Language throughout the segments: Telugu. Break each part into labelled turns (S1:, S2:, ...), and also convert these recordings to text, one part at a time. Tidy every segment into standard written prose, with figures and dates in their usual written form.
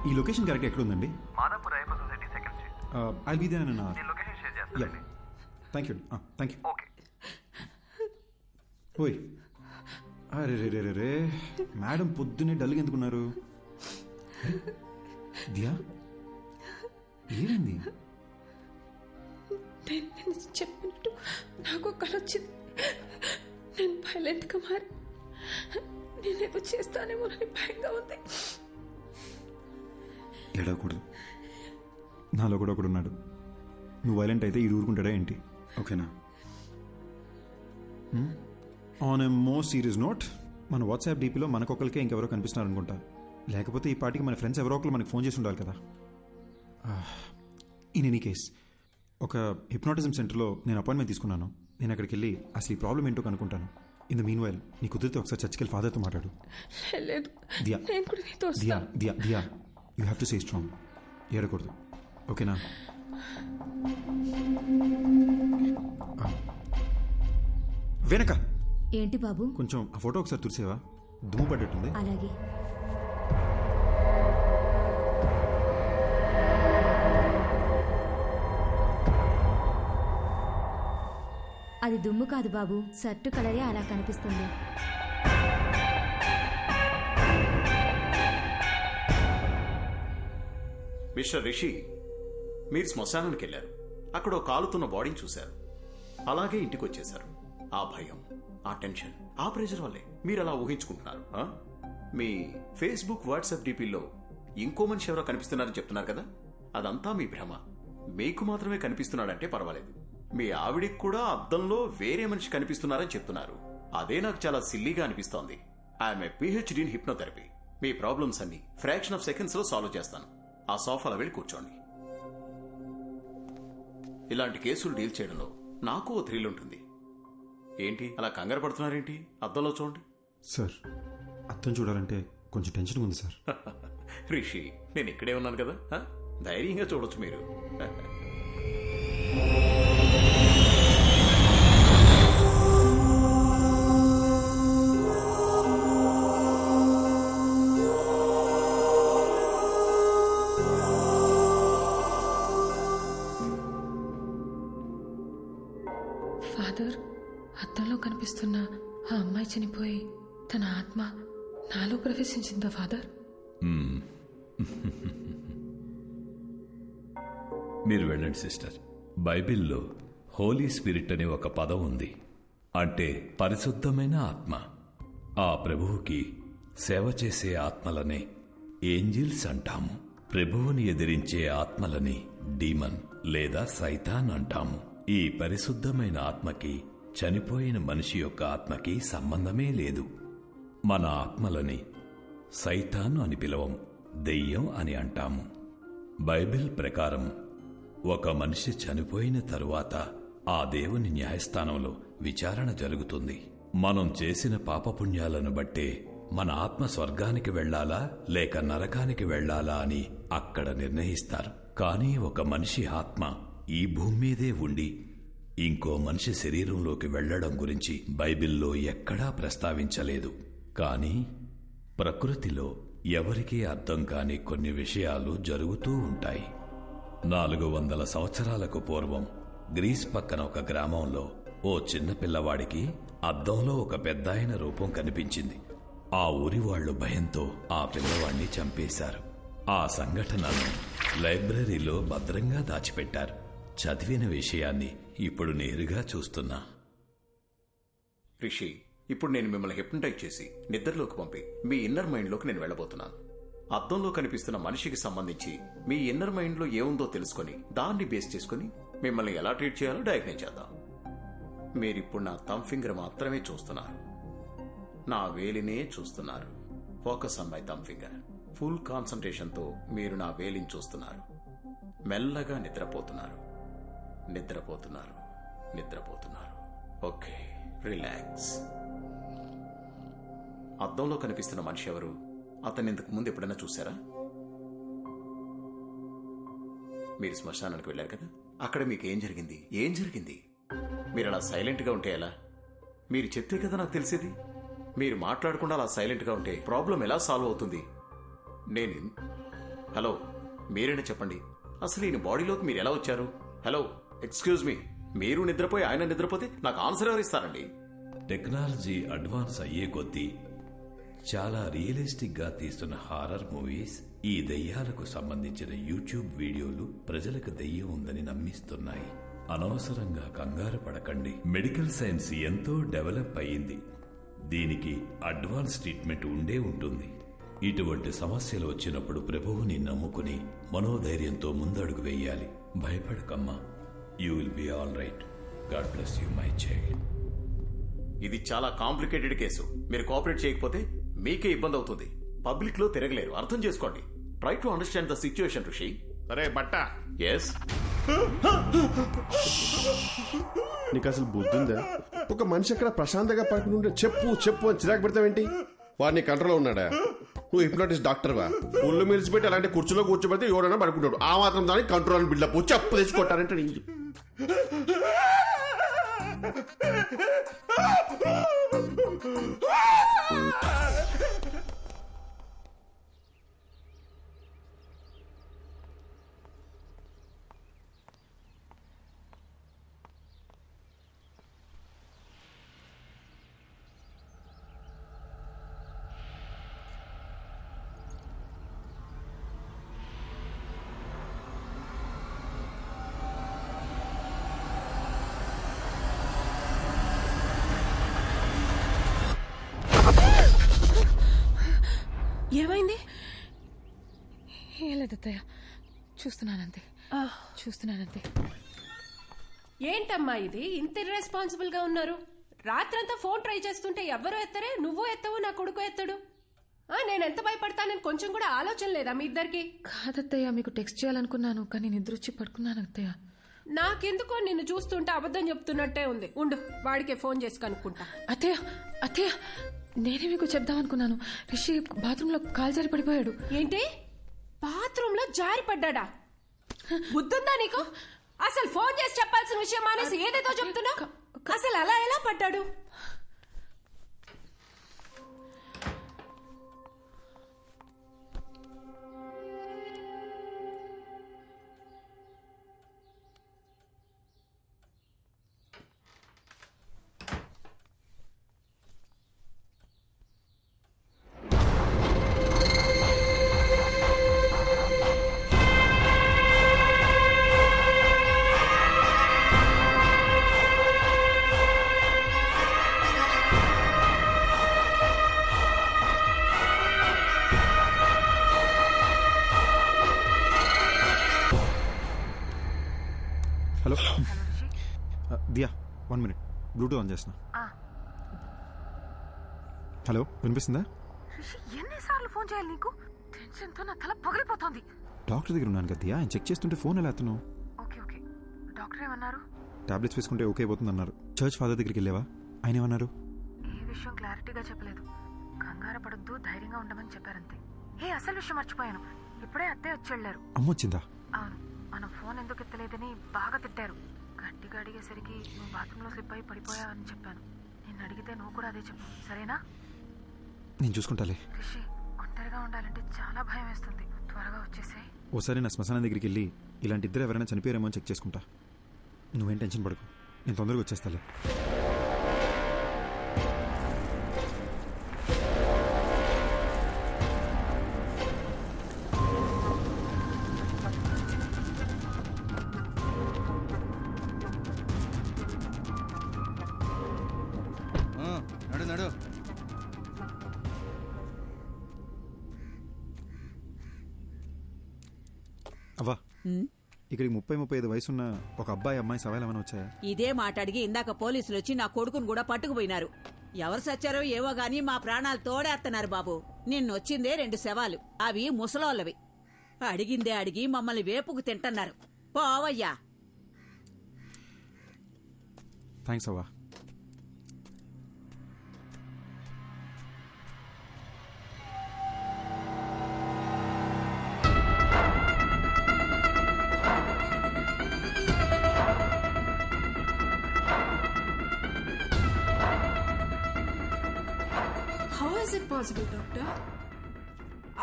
S1: ఈ లొకేషన్ కరెక్ట్ ఎక్కడ ఉందండి?
S2: Madhapur Ayyappa society second street.
S1: I'll be there in an hour.
S2: నేను లొకేషన్ షేర్ చేస్తాను.
S1: Thank you. Thank you.
S2: Okay.
S1: ఓయ్, అరే రే రే రే, మేడం పొద్దున్నే డల్గా ఎందుకున్నారు? దియా, ఏమైంది?
S3: నేను చెప్పినట్టు నాకు కళ వచ్చింది. నేను వైలెంట్గా మారి నేనేదో చేస్తానేమోనని భయంగా ఉంది.
S1: ఏడవకూడదు, నాలో కూడా ఒకడు ఉన్నాడు. నువ్వు వైలెంట్ అయితే ఈ ఊరుకుంటాడా ఏంటి? ఓకేనా? On a more serious note, మన వాట్సాప్ డీపీలో మనకొకరికే ఇంకెవరో కనిపిస్తున్నారు అనుకుంటా. లేకపోతే ఈ పార్టీకి మన ఫ్రెండ్స్ ఎవరో ఒకరు మనకు ఫోన్ చేసి ఉండాలి కదా. ఇన్ ఎనీ కేస్, ఒక హిప్నాటిజం సెంటర్లో నేను అపాయింట్మెంట్ తీసుకున్నాను. నేను అక్కడికి వెళ్ళి అసలు ఈ ప్రాబ్లం ఏంటో కనుక్కుంటాను. ఇన్ ద మీన్ వైల్ నీ కుదిరితే ఒకసారి చర్చికి వెళ్ళి ఫాదర్తో మాట్లాడు.
S3: లేదు,
S1: దియా
S3: నేను కూడా నీతో
S1: Diya Diya Diya, you have to stay strong. ఏడకూడదు, ఓకేనా? వెనక
S4: ఏంటి బాబు?
S1: కొంచెం ఆ ఫోటో ఒకసారి తుడిసేవా? దుమ్ము పడ్డట్టుంది.
S4: అలాగే. అది దుమ్ము కాదు బాబు, షర్టు కలరే అలా కనిపిస్తుంది.
S5: మిస్టర్ రిషి, మీరు శ్మశానానికి వెళ్ళారు. అక్కడ ఓ కాలుతున్న బాడీని చూశారు. అలాగే ఇంటికి వచ్చేశారు. ఆ భయం, ఆ టెన్షన్, ఆ ప్రెషర్ వల్లే మీరు అలా ఊహించుకుంటున్నారు. మీ ఫేస్బుక్, వాట్సాప్ డీపీల్లో ఇంకో మనిషి ఎవరో కనిపిస్తున్నారని చెప్తున్నారు కదా, అదంతా మీ భ్రమ. మీకు మాత్రమే కనిపిస్తున్నాడంటే పర్వాలేదు. మీ ఆవిడికి కూడా అద్దంలో వేరే మనిషి కనిపిస్తున్నారని చెప్తున్నారు. అదే నాకు చాలా సిల్లీగా అనిపిస్తోంది. I'm a PhD in hypnotherapy. Me problems అన్ని ఫ్రాక్షన్ ఆఫ్ సెకండ్స్ లో సాల్వ్ చేస్తాను. ఆ సోఫాలో వెళ్ళి కూర్చోండి. ఇలాంటి కేసులు డీల్ చేయడంలో నాకు ఓ థ్రిల్ ఉంటుంది. ఏంటి అలా కంగారు పడుతున్నారేంటి? అద్దంలో చూడండి.
S1: సార్, అర్థం చూడాలంటే కొంచెం టెన్షన్ ఉంది సార్.
S5: రిషి, నేను ఇక్కడే ఉన్నాను కదా, ధైర్యంగా చూడొచ్చు మీరు.
S3: ఫాదర్, అద్దంలో కనిపిస్తున్న ఆ అమ్మాయి చనిపోయి తన ఆత్మ నాలో ప్రవేశించిందా ఫాదర్?
S6: మీరు వెళ్ళండి సిస్టర్. బైబిల్లో హోలీ స్పిరిట్ అనే ఒక పదం ఉంది. అంటే పరిశుద్ధమైన ఆత్మ. ఆ ప్రభువుకి సేవ చేసే ఆత్మలనే ఏంజిల్స్ అంటాము. ప్రభువుని ఎదిరించే ఆత్మలని డీమన్ లేదా సైతాన్ అంటాము. ఈ పరిశుద్ధమైన ఆత్మకి చనిపోయిన మనిషి యొక్క ఆత్మకి సంబంధమే లేదు. మన ఆత్మలని సైతాను అని పిలవం, దెయ్యం అని అంటాము. బైబిల్ ప్రకారం ఒక మనిషి చనిపోయిన తరువాత ఆ దేవుని న్యాయస్థానంలో విచారణ జరుగుతుంది. మనం చేసిన పాపపుణ్యాలను బట్టే మన ఆత్మ స్వర్గానికి వెళ్లాలా లేక నరకానికి వెళ్లాలా అని అక్కడ నిర్ణయిస్తారు. కానీ ఒక మనిషి ఆత్మ ఈ భూమి మీదే ఉండి ఇంకో మనిషి శరీరంలోకి వెళ్లడం గురించి బైబిల్లో ఎక్కడా ప్రస్తావించలేదు. కానీ ప్రకృతిలో ఎవరికీ అర్థం కాని కొన్ని విషయాలు జరుగుతూ ఉంటాయి. 400 సంవత్సరాలకు పూర్వం గ్రీస్ పక్కన ఒక గ్రామంలో ఓ చిన్న పిల్లవాడికి అద్దంలో ఒక పెద్దాయన రూపం కనిపించింది. ఆ ఊరి వాళ్లు భయంతో ఆ పిల్లవాడిని చంపేశారు. ఆ సంఘటనను లైబ్రరీలో భద్రంగా దాచిపెట్టారు. చదివిన విషయాన్ని ఇప్పుడు నేరుగా చూస్తున్నా.
S5: రిషి, ఇప్పుడు నేను మిమ్మల్ని హిప్నటైజ్ చేసి నిద్రలోకి పంపి మీ ఇన్నర్ మైండ్లోకి నేను వెళ్ళబోతున్నాను. అద్దంలో కనిపిస్తున్న మనిషికి సంబంధించి మీ ఇన్నర్ మైండ్లో ఏముందో తెలుసుకొని దాన్ని బేస్ చేసుకుని మిమ్మల్ని ఎలా ట్రీట్ చేయాలో డయాగ్నైజ్ చేద్దాం. మీరిప్పుడు నా థంబ్ ఫింగర్ మాత్రమే చూస్తున్నారు, నా వేలినే చూస్తున్నారు. Focus on my thumb finger. Full కాన్సంట్రేషన్తో మీరు నా వేలిని చూస్తున్నారు. మెల్లగా నిద్రపోతున్నారు, నిద్రపోతున్నారు, నిద్రపోతున్నారు. Okay, relax. అద్దంలో కనిపిస్తున్న మనిషి ఎవరు? అతన్ని ఇంతకు ముందు ఎప్పుడైనా చూసారా? మీరు శ్మశానానికి వెళ్ళారు కదా, అక్కడ మీకు ఏం జరిగింది? ఏం జరిగింది? మీరు అలా సైలెంట్గా ఉంటే ఎలా? మీరు చెప్తే కదా నాకు తెలిసేది. మీరు మాట్లాడకుండా అలా సైలెంట్గా ఉంటే ప్రాబ్లం ఎలా సాల్వ్ అవుతుంది? హలో, మీరైనా చెప్పండి, అసలు ఈయన బాడీలోకి మీరు ఎలా వచ్చారు? హలో, ఎక్స్క్యూజ్ మీ, మీరు నిద్రపోయి ఆయన నిద్రపోతే నాకు ఆన్సర్ ఎవరు ఇస్తారండి?
S6: టెక్నాలజీ అడ్వాన్స్ అయ్యే కొద్దీ చాలా రియలిస్టిక్ గా తీస్తున్న హారర్ మూవీస్, ఈ దెయ్యాలకు సంబంధించిన యూట్యూబ్ వీడియోలు ప్రజలకు దెయ్యం ఉందని నమ్మిస్తున్నాయి. అనవసరంగా కంగారు పడకండి. మెడికల్ సైన్స్ ఎంతో డెవలప్ అయ్యింది. దీనికి అడ్వాన్స్ ట్రీట్మెంట్ ఉండే ఉంటుంది. ఇటువంటి సమస్యలు వచ్చినప్పుడు ప్రభువుని నమ్ముకుని మనోధైర్యంతో ముందడుగు వేయాలి. భయపడకమ్మా, you will be all right. God bless you my child.
S5: ఇది చాలా కాంప్లికేటెడ్ కేసు. మీరు కోఆపరేట్ చేయకపోతే మీకే ఇబ్బంది అవుతుంది. పబ్లిక్ లో తిరగలేరు, అర్థం చేసుకోండి. Try to understand the situation ఋషి.
S7: అరే బట్ట,
S5: ఎస్,
S7: నీకు అసలు బుద్ధిందా? ఒక మనిషి అక్కడ ప్రశాంతంగా పడుకుంటుంటే చెప్పు చెప్పు అని చిరాకు పెడతావేంటి? వాడిని కంట్రోల్లో ఉన్నాడా? నువ్వు హిప్నోటిస్ట్ డాక్టర్వా? ఒళ్ళు మిరిచిపెట్టి అలాంటి కుర్చీలో కూర్చోబెడితే ఎవరైనా పడుకుంటాడు. ఆ మాత్రం దానికి కంట్రోల్ బిల్డప్ చెప్పు తెచ్చుకుంటారంటే
S3: ఏమైంది? ఏం లేదు అత్తయ్య, చూస్తున్నానంతే.
S8: ఏంటమ్మా ఇది ఇంత ఇర్రెస్పాన్సిబుల్ గా ఉన్నారు? రాత్రంతా ఫోన్ ట్రై చేస్తుంటే ఎవ్వరూ ఎత్తరే, నువ్వు ఎత్తవు, నా కొడుకు ఎత్తడు. నేను ఎంత భయపడతానని కొంచెం కూడా ఆలోచన లేదా మీ ఇద్దరికి?
S3: కాదత్తయ్య, మీకు టెక్స్ట్ చేయాలనుకున్నాను కానీ నిద్రొచ్చి పడుకున్నాను అత్తయ్య.
S8: నాకెందుకో నిన్ను చూస్తుంటే అబద్ధం చెప్తున్నట్టే ఉంది. ఉండు, వాడికే ఫోన్ చేసి కనుక్కుంటా.
S3: అత్తయ్య, నేనే మీకు చెప్దామనుకున్నాను. రిషి బాత్రూమ్ లో కాలు జారి పడిపోయాడు.
S8: ఏంటి? బాత్రూమ్ లో జారి పడ్డా? బుద్ధుందా నీకు? అసలు ఫోన్ చేసి చెప్పాల్సిన విషయం మానేసి ఏదేదో చెప్తున్నా. అసలు అలా ఎలా పడ్డాడు?
S1: Hello Diya, 1 minute, bluetooth on చేస్తున్నా. హలో, వినిపిస్తుందా?
S3: ఎన్నిసార్లు ఫోన్ చేయాలి నీకు? టెన్షన్తో నా తల పగిలిపోతుంది.
S1: డాక్టర్ దగ్గర ఉన్నాను కదా దియా, ఆయన చెక్ చేస్తుంటే ఫోన్ ఎలా ఎత్తను?
S3: ఓకే, డాక్టర్ ఏమన్నారు?
S1: టాబ్లెట్స్ వేసుకుంటే ఓకే అయిపోతుంది అన్నారు. చర్చ్ ఫాదర్ దగ్గరికి వెళ్ళావా? ఆయన ఏమన్నారు?
S3: ఏ విషయం క్లారిటీగా చెప్పలేదు, కానీ కంగారు పడొద్దు, ధైర్యంగా ఉండమని చెప్పారంతే. అసలు విషయం మర్చిపోయాను, ఇప్పుడే అత్తే వచ్చి వెళ్ళారు.
S1: అమ్మొచ్చిందా?
S3: అవును, మనం ఫోన్ ఎందుకు ఎత్తలేదని బాగా తిట్టారు. గట్టిగా అడిగేసరికి నువ్వు బాత్రూంలో స్లిప్ అయి పడిపోయావని చెప్పాను. నిన్ను అడిగితే నువ్వు కూడా అదే చెప్పు, సరేనా?
S1: నేను చూసుకుంటాలే.
S3: రిషి, ఒంటరిగా ఉండాలంటే చాలా భయం వేస్తుంది. త్వరగా వచ్చేసాయి.
S1: ఓసారి నా శ్మశానం దగ్గరికి వెళ్ళి ఇలాంటి ఇద్దరు ఎవరైనా చనిపోయారేమో అని చెక్ చేసుకుంటా. నువ్వేం టెన్షన్ పడకు, నేను తొందరగా వచ్చేస్తాలే.
S9: నడు.
S1: అవ్వా, ఇక్కడికి 30-35 వయసున్న ఒక అబ్బాయి అమ్మాయి సవాల్ ఏమైనా వచ్చాయా?
S10: ఇదే మాట అడిగి ఇందాక పోలీసులు వచ్చి నా కొడుకును కూడా పట్టుకుపోయినారు. ఎవరు సచ్చారో ఏవో గాని మా ప్రాణాలు తోడేస్తున్నారు బాబు. నిన్నొచ్చిందే 2 శవాలు, అవి ముసలోళ్ళవి. అడిగిందే అడిగి మమ్మల్ని వేపుకు తింటన్నారు. పోవయ్యా.
S1: థ్యాంక్స్ అవ్వా.
S8: How is it possible doctor?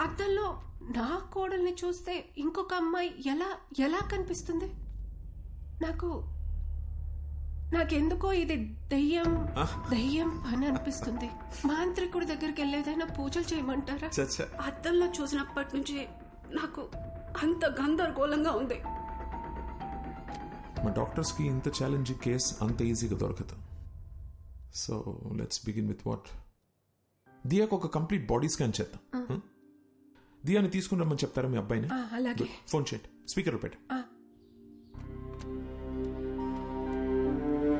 S8: అద్దంలో నా కోడల్ని చూస్తే ఇంకొక అమ్మాయి ఎలా కనిపిస్తుంది? నాకెందుకో ఇది దయ్యం పని అనిపిస్తుంది. మాంత్రికుడి దగ్గరికి వెళ్ళేదైనా పూజలు చేయమంటారా?
S11: అద్దంలో చూసినప్పటి నుంచి నాకు అంత గందరగోళంగా ఉంది.
S12: మా డాక్టర్స్కి ఇంత ఛాలెంజింగ్ కేస్ అంత ఈజీగా దొరకదు. So let's begin with what. దియాకు ఒక కంప్లీట్ బాడీ స్కాన్ చేద్దాం. దియాని తీసుకుని రమ్మని చెప్తారా మీ అబ్బాయిని?
S8: అలాగే.
S12: ఫోన్ చేయండి, స్పీకర్లో పెట్టు.